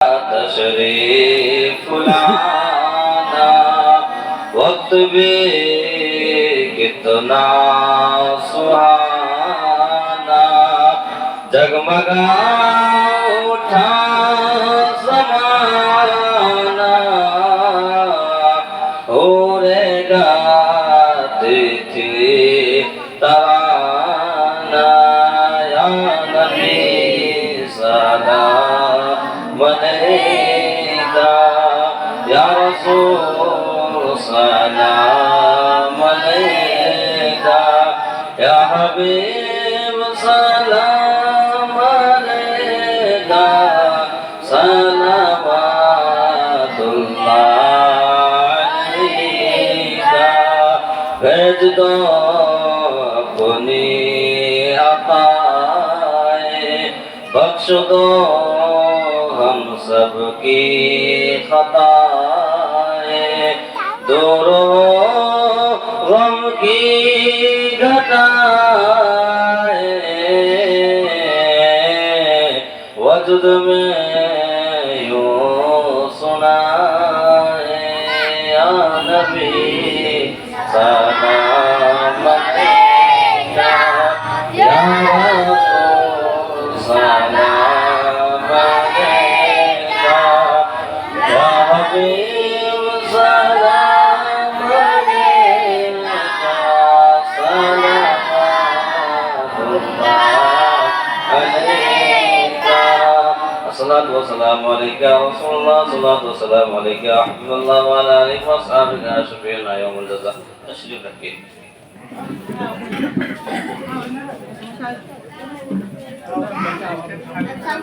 तशरीफ लाना वक्त भी कितना सुहाना जगमगा उठा ज़माना हो रे गाती थी तराना या नबी सलाम अलैका या रसूल सलाम अलैका या हबीब सलाम अलैका सलावतुल्लाह अलैका भेज दो अपनी अताए बख्श दो हम सब की खताएं दूर हो गम की घटाएं वजद में यूं सुनाए या नबी सलाम अलैका या रसूल सलाम अलैका या हबीब सलाम अलैका सलावतुल्लाह अलैका अस्सलातु वस्सलामु अलैका रसूलुल्लाह अस्सलातु वस्सलामु अलैका हबीबुल्लाह व अला आलिहि व अस्हाबिहि अशफीना यौमुल जज़ा तशरीफ रखिए अच्छा